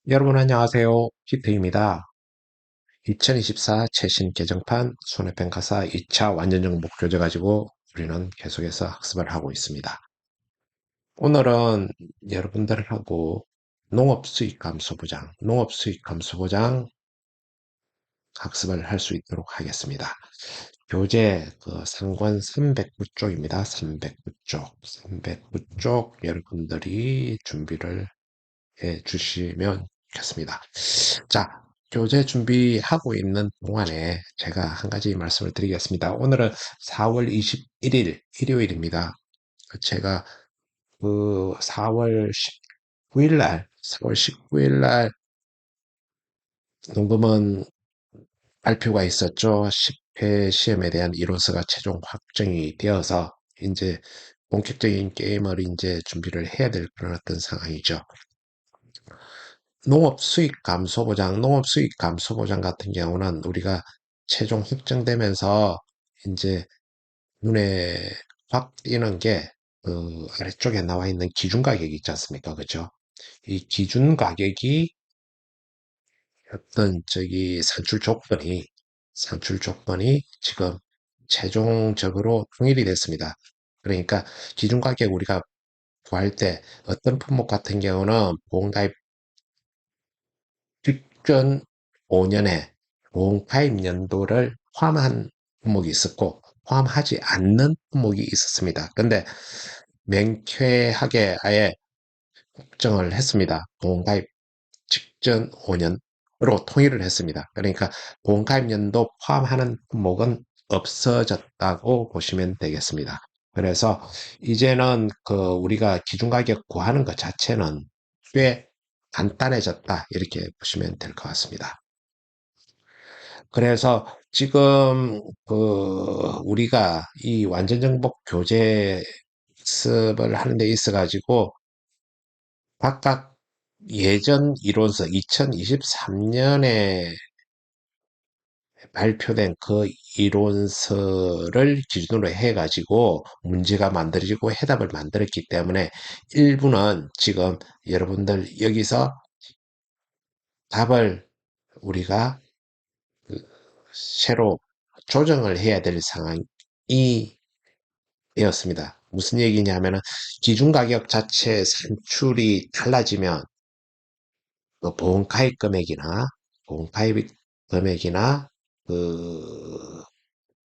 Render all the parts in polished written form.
여러분 안녕하세요. 히트입니다. 2024 최신 개정판 손해평가사 2차 완전정복 교재 가지고 우리는 계속해서 학습을 하고 있습니다. 오늘은 여러분들하고 농업수익감소보장 학습을 할 수 있도록 하겠습니다. 교재 상권 309쪽입니다. 309쪽. 309쪽 여러분들이 준비를 해 주시면 좋겠습니다. 자, 교재 준비하고 있는 동안에 제가 한 가지 말씀을 드리겠습니다. 오늘은 4월 21일 일요일입니다. 제가 4월 19일 날, 4월 19일 날 농금원 발표가 있었죠. 10회 시험에 대한 이론서가 최종 확정이 되어서 이제 본격적인 게임을 이제 준비를 해야 될 그런 어떤 상황이죠. 농업 수익 감소 보장 같은 경우는 우리가 최종 확정되면서 이제 눈에 확 띄는 게 아래쪽에 나와 있는 기준 가격이 있지 않습니까? 그죠? 이 기준 가격이 어떤 산출 조건이 지금 최종적으로 통일이 됐습니다. 그러니까 기준 가격 우리가 구할 때 어떤 품목 같은 경우는 보험가입 직전 5년에 보험가입 연도를 포함한 품목이 있었고 포함하지 않는 품목이 있었습니다. 근데 명쾌하게 아예 확정을 했습니다. 보험가입 직전 5년으로 통일을 했습니다. 그러니까 보험가입 연도 포함하는 품목은 없어졌다고 보시면 되겠습니다. 그래서 이제는 우리가 기준 가격 구하는 것 자체는 꽤 간단해졌다 이렇게 보시면 될 것 같습니다. 그래서 지금 우리가 이 완전정복 교재 학습을 하는 데 있어 가지고 각각 예전 이론서 2023년에 발표된 그 이론서를 기준으로 해 가지고 문제가 만들어지고 해답을 만들었기 때문에 일부는 지금 여러분들 여기서 답을 우리가 새로 조정을 해야 될 상황이 되었습니다. 무슨 얘기냐면은 기준 가격 자체 산출이 달라지면 보험 가입 금액이나 보험 가입 금액이나 그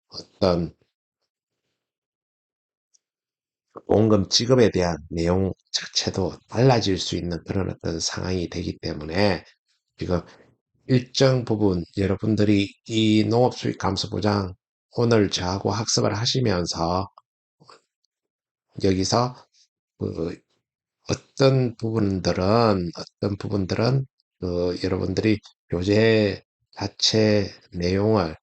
어떤 보험금 지급에 대한 내용 자체도 달라질 수 있는 그런 어떤 상황이 되기 때문에 지금 일정 부분 여러분들이 이 농업수익 감소 보장 오늘 저하고 학습을 하시면서 여기서 그 어떤 부분들은 여러분들이 교재 자체 내용을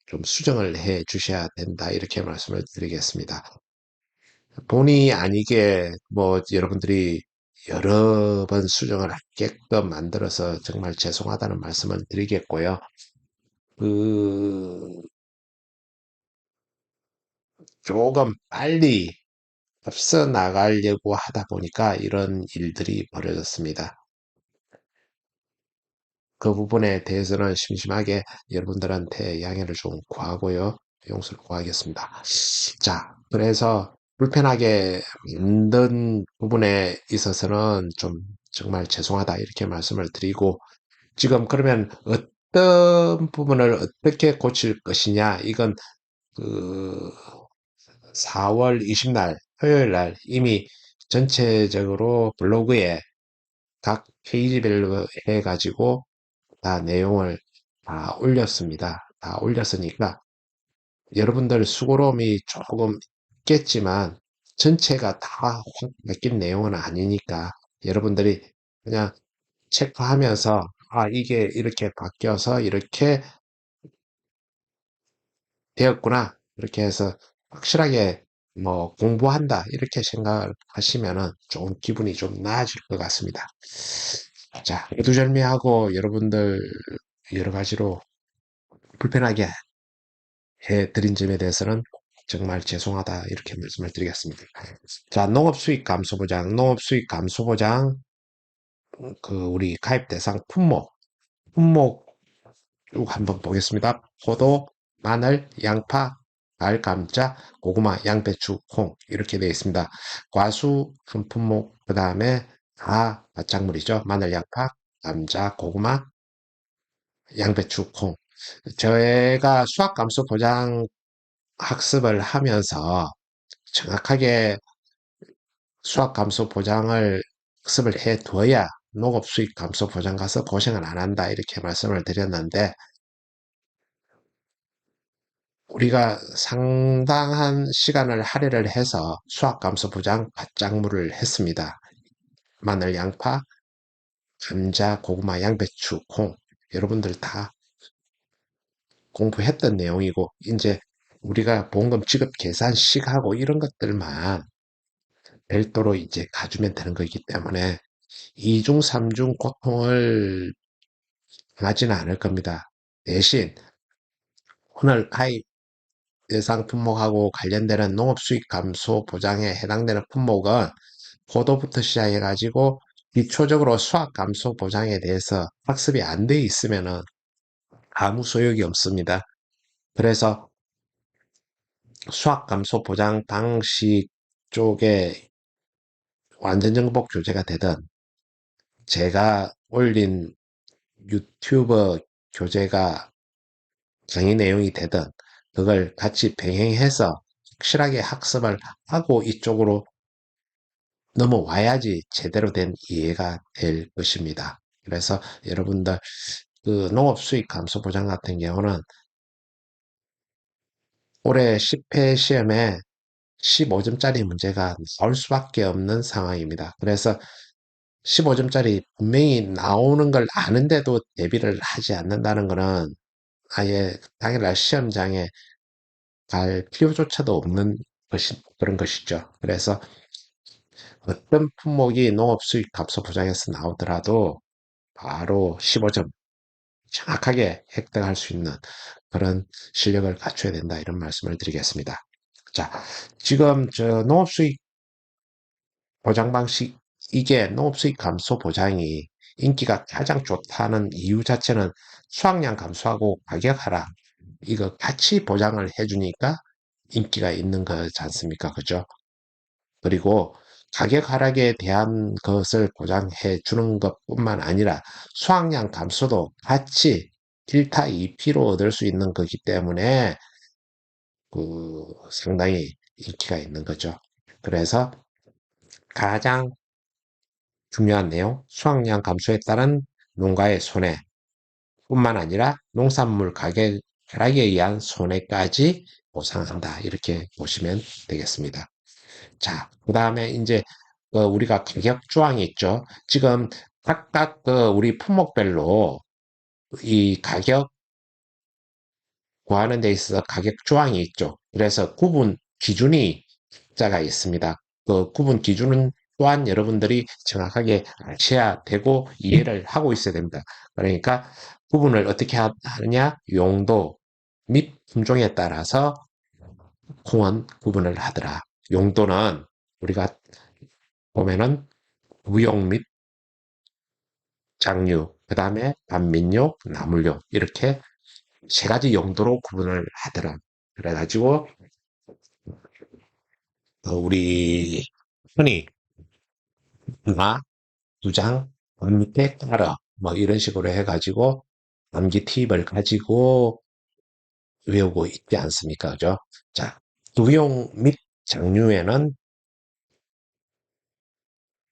좀 수정을 해 주셔야 된다 이렇게 말씀을 드리겠습니다. 본의 아니게 뭐 여러분들이 여러 번 수정을 하게끔 만들어서 정말 죄송하다는 말씀을 드리겠고요. 그 조금 빨리 앞서 나가려고 하다 보니까 이런 일들이 벌어졌습니다. 그 부분에 대해서는 심심하게 여러분들한테 양해를 좀 구하고요. 용서를 구하겠습니다. 자, 그래서 불편하게 만든 부분에 있어서는 좀 정말 죄송하다 이렇게 말씀을 드리고 지금 그러면 어떤 부분을 어떻게 고칠 것이냐 이건 그 4월 20날 토요일 날 이미 전체적으로 블로그에 각 페이지별로 해가지고 다 내용을 다 올렸습니다. 다 올렸으니까 여러분들 수고로움이 조금 있겠지만 전체가 다 확 바뀐 내용은 아니니까 여러분들이 그냥 체크하면서 아 이게 이렇게 바뀌어서 이렇게 되었구나 이렇게 해서 확실하게 뭐 공부한다 이렇게 생각을 하시면은 좀 기분이 좀 나아질 것 같습니다. 자, 두절미하고 여러분들 여러 가지로 불편하게 해드린 점에 대해서는 정말 죄송하다 이렇게 말씀을 드리겠습니다. 자, 농업 수익 감소 보장 우리 가입 대상 품목 쭉 한번 보겠습니다. 포도, 마늘, 양파, 알, 감자, 고구마, 양배추, 콩 이렇게 되어 있습니다. 과수 한 품목, 그 다음에 다 작물이죠. 마늘, 양파, 감자, 고구마, 양배추, 콩. 저희가 수학감수 보장 학습을 하면서 정확하게 수학감수 보장을 학습을 해둬야 농업수익 감소 보장 가서 고생을 안 한다 이렇게 말씀을 드렸는데 우리가 상당한 시간을 할애를 해서 수학감소 보장 밭작물을 했습니다. 마늘, 양파, 감자, 고구마, 양배추, 콩 여러분들 다 공부했던 내용이고 이제 우리가 보험금 지급 계산식하고 이런 것들만 별도로 이제 가주면 되는 거기 때문에 이중, 삼중 고통을 당하지는 않을 겁니다. 대신 오늘 가입 대상 품목하고 관련되는 농업수익 감소 보장에 해당되는 품목은 포도부터 시작해가지고 기초적으로 수학 감소 보장에 대해서 학습이 안 돼 있으면은 아무 소용이 없습니다. 그래서 수학 감소 보장 방식 쪽에 완전 정복 교재가 되든 제가 올린 유튜버 교재가 강의 내용이 되든 그걸 같이 병행해서 확실하게 학습을 하고 이쪽으로 넘어와야지 제대로 된 이해가 될 것입니다. 그래서 여러분들 그 농업 수익 감소 보장 같은 경우는 올해 10회 시험에 15점짜리 문제가 나올 수밖에 없는 상황입니다. 그래서 15점짜리 분명히 나오는 걸 아는데도 대비를 하지 않는다는 것은 아예 당일날 시험장에 갈 필요조차도 없는 그런 것이죠. 그래서 어떤 품목이 농업 수익 감소 보장에서 나오더라도 바로 15점 정확하게 획득할 수 있는 그런 실력을 갖춰야 된다 이런 말씀을 드리겠습니다. 자, 지금 저 농업 수익 보장 방식 이게 농업 수익 감소 보장이 인기가 가장 좋다는 이유 자체는 수확량 감소하고 가격 하락 이거 같이 보장을 해주니까 인기가 있는 거지 않습니까? 그죠? 그리고 가격 하락에 대한 것을 보장해 주는 것뿐만 아니라 수확량 감소도 같이 1타 2피로 얻을 수 있는 거기 때문에 상당히 인기가 있는 거죠. 그래서 가장 중요한 내용, 수확량 감소에 따른 농가의 손해 뿐만 아니라 농산물 가격 하락에 의한 손해까지 보상한다. 이렇게 보시면 되겠습니다. 자, 그 다음에 이제 우리가 가격 조항이 있죠. 지금 각각 우리 품목별로 이 가격 구하는 데 있어서 가격 조항이 있죠. 그래서 구분 기준이 자가 있습니다. 그 구분 기준은 또한 여러분들이 정확하게 아셔야 되고 이해를 하고 있어야 됩니다. 그러니까 구분을 어떻게 하느냐? 용도 및 품종에 따라서 공원 구분을 하더라. 용도는 우리가 보면은 무용 및 장류, 그 다음에 반민용, 나물용 이렇게 세 가지 용도로 구분을 하더라. 그래가지고 우리 흔히 마, 두장, 밑에 깔아 뭐 이런 식으로 해가지고 암기 팁을 가지고 외우고 있지 않습니까? 그죠? 자, 두용 및 장류에는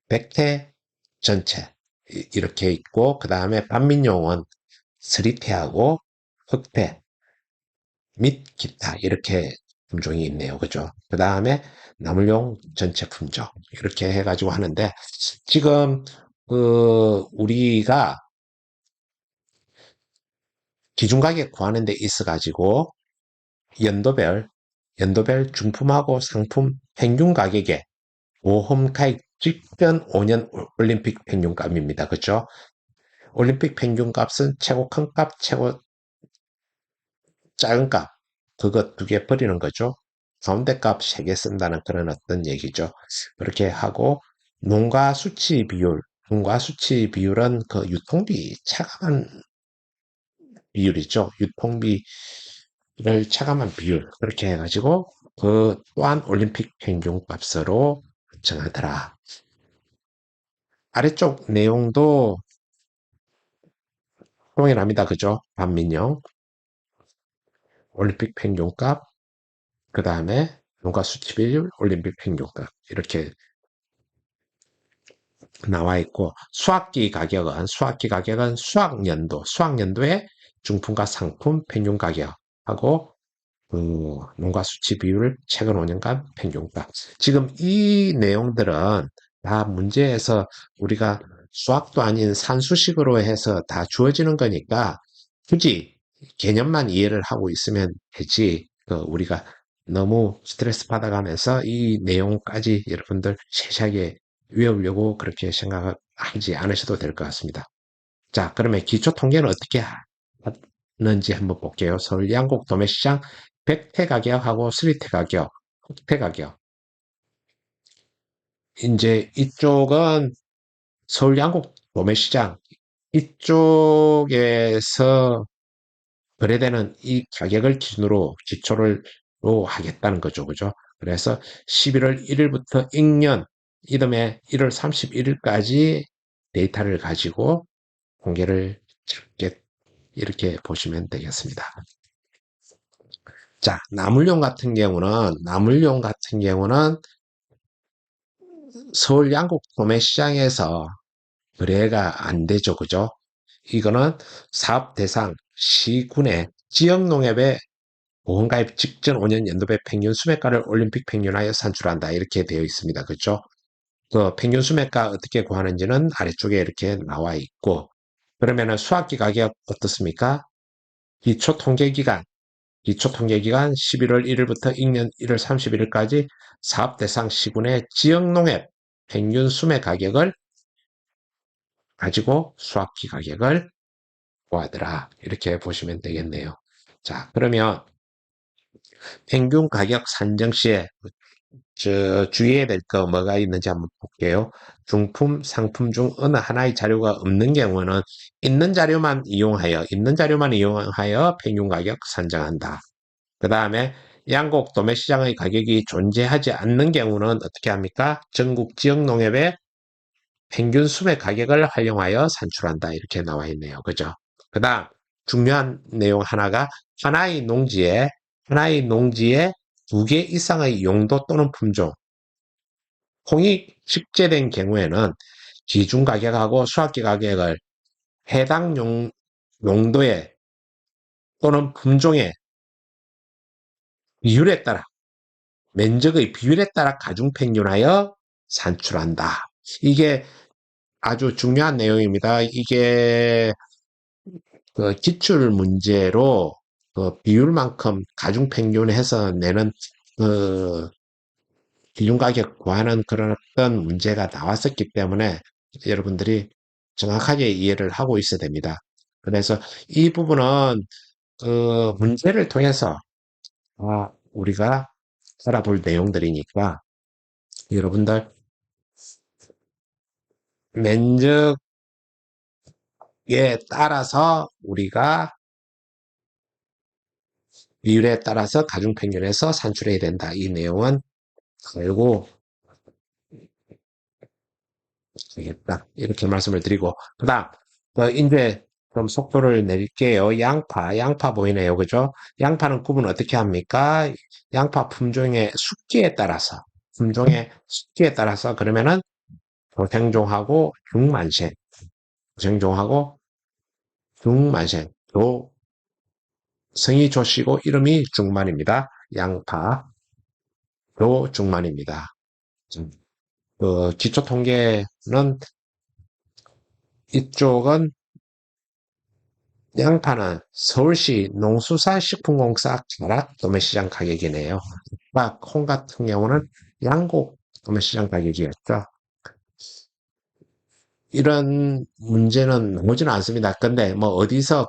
백태 전체 이렇게 있고 그 다음에 반민용은 스리태하고 흑태 및 기타 이렇게 품종이 있네요. 그죠? 그 다음에 나물용 전체 품종 이렇게 해가지고 하는데 지금 우리가 기준가격 구하는 데 있어가지고 연도별 중품하고 상품 평균 가격에 보험 가입 직전 5년 올림픽 평균값입니다. 그죠? 올림픽 평균값은 최고 큰 값, 최고 작은 값, 그거 두 개 버리는 거죠. 가운데 값 3개 쓴다는 그런 어떤 얘기죠. 그렇게 하고, 농가 수치 비율. 분과 수치 비율은 그 유통비 차감한 비율이죠. 유통비를 차감한 비율. 그렇게 해가지고 그 또한 올림픽 평균값으로 정하더라. 아래쪽 내용도 동일합니다. 그죠? 반민영, 올림픽 평균값, 그 다음에 분과 수치 비율, 올림픽 평균값. 이렇게 나와 있고 수학기 가격은 수학연도의 중품과 상품 평균 가격하고 농가 수치 비율 최근 5년간 평균값. 지금 이 내용들은 다 문제에서 우리가 수학도 아닌 산수식으로 해서 다 주어지는 거니까 굳이 개념만 이해를 하고 있으면 되지. 우리가 너무 스트레스 받아가면서 이 내용까지 여러분들 세세하게 외우려고 그렇게 생각하지 않으셔도 될 것 같습니다. 자, 그러면 기초 통계는 어떻게 하는지 한번 볼게요. 서울 양곡 도매시장 100태 가격하고 3태 가격, 흑태 가격. 이제 이쪽은 서울 양곡 도매시장 이쪽에서 거래되는 이 가격을 기준으로 기초를 하겠다는 거죠. 그죠? 그래서 11월 1일부터 익년 이듬해 1월 31일까지 데이터를 가지고 공개를 짧게 이렇게 보시면 되겠습니다. 자, 나물용 같은 경우는 서울 양곡 도매시장에서 거래가 안 되죠. 그죠? 이거는 사업 대상 시군의 지역농협의 보험가입 직전 5년 연도배 평균 수매가를 올림픽 평균하여 산출한다. 이렇게 되어 있습니다. 그죠? 그 평균 수매가 어떻게 구하는지는 아래쪽에 이렇게 나와 있고, 그러면은 수학기 가격 어떻습니까? 기초 통계기간, 기초 통계기간 11월 1일부터 익년 1월 31일까지 사업 대상 시군의 지역농협 평균 수매 가격을 가지고 수학기 가격을 구하더라. 이렇게 보시면 되겠네요. 자, 그러면 평균 가격 산정 시에 주의해야 될 거 뭐가 있는지 한번 볼게요. 중품, 상품 중 어느 하나의 자료가 없는 경우는 있는 자료만 이용하여 평균 가격 산정한다. 그 다음에 양곡 도매시장의 가격이 존재하지 않는 경우는 어떻게 합니까? 전국 지역 농협의 평균 수매 가격을 활용하여 산출한다. 이렇게 나와 있네요. 그죠? 그 다음, 중요한 내용 하나의 농지에 2개 이상의 용도 또는 품종, 콩이 식재된 경우에는 기준 가격하고 수확기 가격을 해당 용도에 또는 품종의 비율에 따라, 면적의 비율에 따라 가중평균하여 산출한다. 이게 아주 중요한 내용입니다. 이게 그 기출 문제로 그 비율만큼 가중평균해서 내는 그 기준 가격 구하는 그런 어떤 문제가 나왔었기 때문에 여러분들이 정확하게 이해를 하고 있어야 됩니다. 그래서 이 부분은 그 문제를 통해서 우리가 알아볼 내용들이니까 여러분들 면적에 따라서 우리가 비율에 따라서 가중평균해서 산출해야 된다. 이 내용은 알고 되겠다. 이렇게 말씀을 드리고 그다음 이제 좀 속도를 내릴게요. 양파 보이네요. 그죠? 양파는 구분 어떻게 합니까? 양파 품종의 숙기에 따라서 그러면은 도생종하고 도생종하고 중만생, 성이 조씨고 이름이 중만입니다. 양파, 중만입니다. 기초 통계는 이쪽은 양파는 서울시 농수산식품공사 가락 도매시장 가격이네요. 콩 같은 경우는 양곡 도매시장 가격이었죠. 이런 문제는 나오지는 않습니다. 근데 뭐 어디서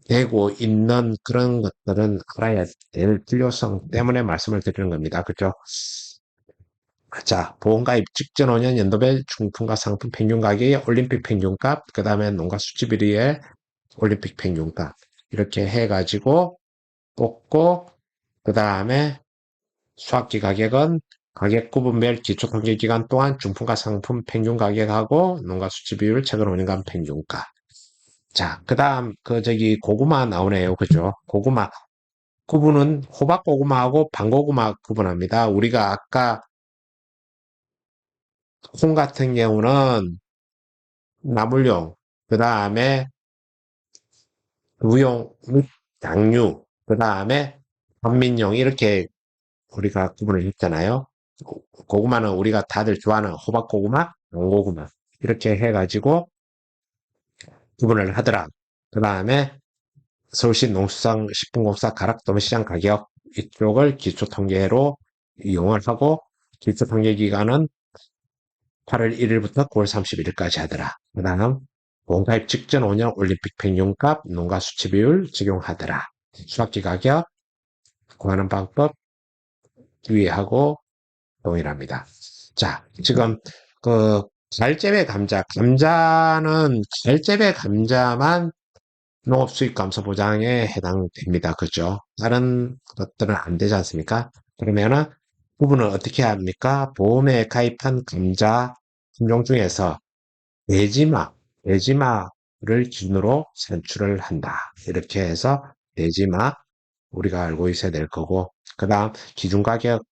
되고 있는 그런 것들은 알아야 될 필요성 때문에 말씀을 드리는 겁니다. 그죠? 자, 보험가입 직전 5년 연도별 중품과 상품 평균 가격의 올림픽 평균값, 그 다음에 농가 수치 비리의 올림픽 평균값. 이렇게 해가지고 뽑고, 그 다음에 수학기 가격은 가격 구분별 기초통계 기간 동안 중품과 상품 평균 가격하고 농가 수치 비율 최근 5년간 평균가. 자, 그 다음, 고구마 나오네요. 그죠? 고구마. 구분은 호박 고구마하고 방고구마 구분합니다. 우리가 아까 콩 같은 경우는 나물용, 그 다음에 무용, 장류, 그 다음에 반민용, 이렇게 우리가 구분을 했잖아요. 고구마는 우리가 다들 좋아하는 호박고구마, 양고구마, 이렇게 해가지고 구분을 하더라. 그 다음에 서울시 농수산식품공사 가락도매시장 가격 이쪽을 기초통계로 이용을 하고 기초통계기간은 8월 1일부터 9월 31일까지 하더라. 그 다음 보험가입 직전 5년 올림픽 평균값 농가 수치 비율 적용하더라. 수학기 가격 구하는 방법 위의하고 동일합니다. 자, 지금 그 갈재배 감자는 갈재배 감자만 농업수익감소보장에 해당됩니다. 그죠? 다른 것들은 안 되지 않습니까? 그러면은 부분을 어떻게 합니까? 보험에 가입한 감자 품종 중에서 대지마를 기준으로 산출을 한다. 이렇게 해서 대지마 우리가 알고 있어야 될 거고, 그 다음 기준가격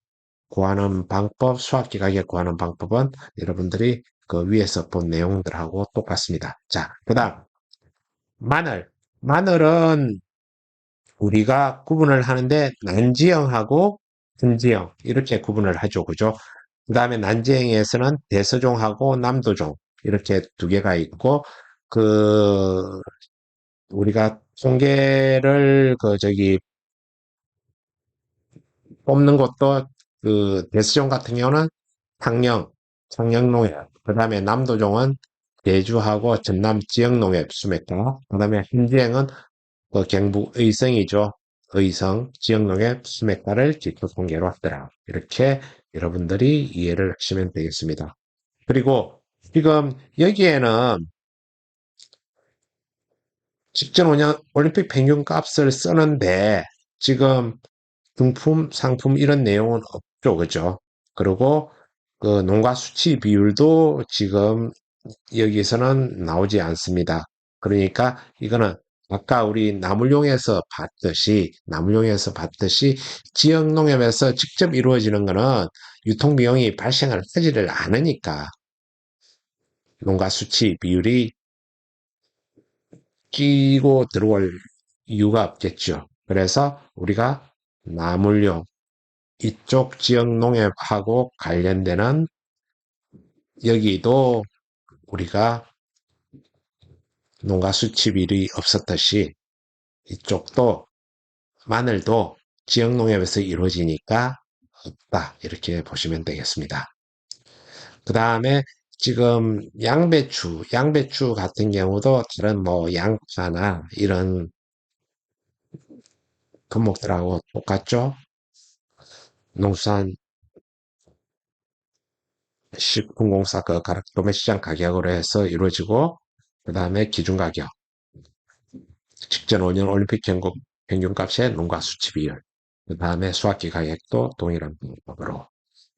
구하는 방법, 수학기 가격 구하는 방법은 여러분들이 그 위에서 본 내용들하고 똑같습니다. 자, 그 다음 마늘. 마늘은 우리가 구분을 하는데 난지형하고 분지형 이렇게 구분을 하죠. 그죠? 그 다음에 난지형에서는 대서종하고 남도종 이렇게 두 개가 있고 그 우리가 통계를 뽑는 것도 그 대서종 같은 경우는 창녕농협, 그 다음에 남도종은 대주하고 전남 지역농협 수맥가, 그 다음에 현지행은 그 경북 의성이죠. 의성 지역농협 수맥가를 기초 통계로 하더라. 이렇게 여러분들이 이해를 하시면 되겠습니다. 그리고 지금 여기에는 직전 5년 올림픽 평균 값을 쓰는데 지금 중품, 상품 이런 내용은 없죠. 그죠? 그리고 그 농가 수치 비율도 지금 여기서는 나오지 않습니다. 그러니까 이거는 아까 우리 나물용에서 봤듯이 지역 농협에서 직접 이루어지는 거는 유통비용이 발생을 하지를 않으니까 농가 수치 비율이 끼고 들어올 이유가 없겠죠. 그래서 우리가 나물용 이쪽 지역 농협하고 관련되는 여기도 우리가 농가 수치 비율이 없었듯이 이쪽도 마늘도 지역 농협에서 이루어지니까 없다. 이렇게 보시면 되겠습니다. 그 다음에 지금 양배추 같은 경우도 다른 뭐 양파나 이런 품목들하고 똑같죠? 농수산 식품공사 그 도매시장 가격으로 해서 이루어지고 그 다음에 기준가격 직전 5년 올림픽 평균값의 농가 수치 비율 그 다음에 수확기 가격도 동일한 방법으로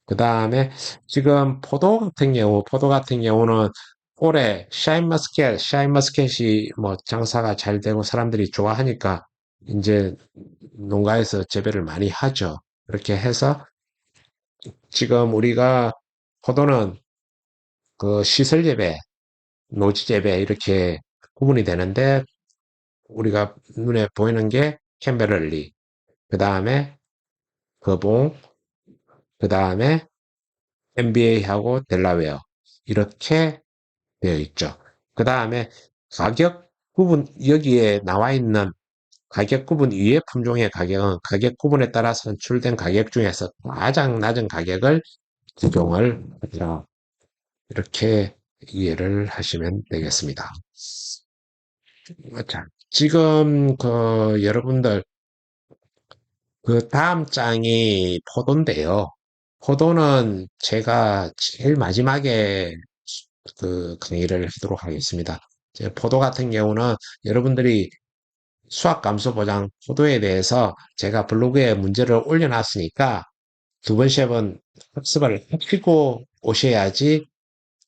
그 다음에 지금 포도 같은 경우는 올해 샤인머스켓이 뭐 장사가 잘 되고 사람들이 좋아하니까 이제 농가에서 재배를 많이 하죠. 그렇게 해서 지금 우리가 포도는 그 시설 재배, 노지 재배 이렇게 구분이 되는데 우리가 눈에 보이는 게 캠베럴리, 그 다음에 거봉, 그 다음에 MBA하고 델라웨어 이렇게 되어 있죠. 그 다음에 가격 구분, 여기에 나와 있는 가격 구분 위의 품종의 가격은 가격 구분에 따라 산출된 가격 중에서 가장 낮은 가격을 적용을 하리라. 이렇게 이해를 하시면 되겠습니다. 자, 지금 여러분들 그 다음 장이 포도인데요. 포도는 제가 제일 마지막에 그 강의를 하도록 하겠습니다. 포도 같은 경우는 여러분들이 수학 감소 보장 포도에 대해서 제가 블로그에 문제를 올려놨으니까 두 번, 세 번 학습을 하시고 오셔야지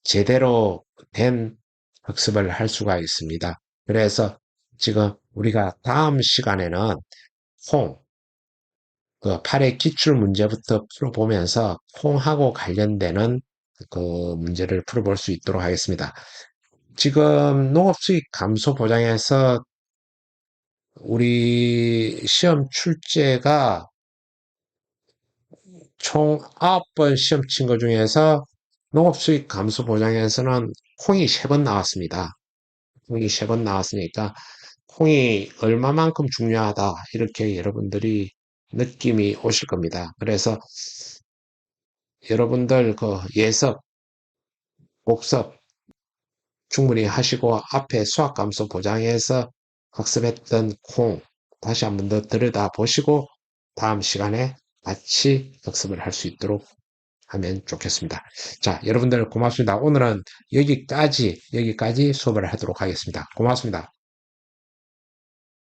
제대로 된 학습을 할 수가 있습니다. 그래서 지금 우리가 다음 시간에는 콩, 그 8의 기출 문제부터 풀어보면서 콩하고 관련되는 그 문제를 풀어볼 수 있도록 하겠습니다. 지금 농업수익 감소 보장에서 우리 시험 출제가 총 9번 시험 친 것 중에서 농업수익 감소 보장에서는 콩이 3번 나왔습니다. 콩이 3번 나왔으니까 콩이 얼마만큼 중요하다 이렇게 여러분들이 느낌이 오실 겁니다. 그래서 여러분들 그 예습, 복습 충분히 하시고 앞에 수학 감소 보장에서 학습했던 콩 다시 한번 더 들여다 보시고 다음 시간에 같이 학습을 할 수 있도록 하면 좋겠습니다. 자, 여러분들 고맙습니다. 오늘은 여기까지 수업을 하도록 하겠습니다. 고맙습니다.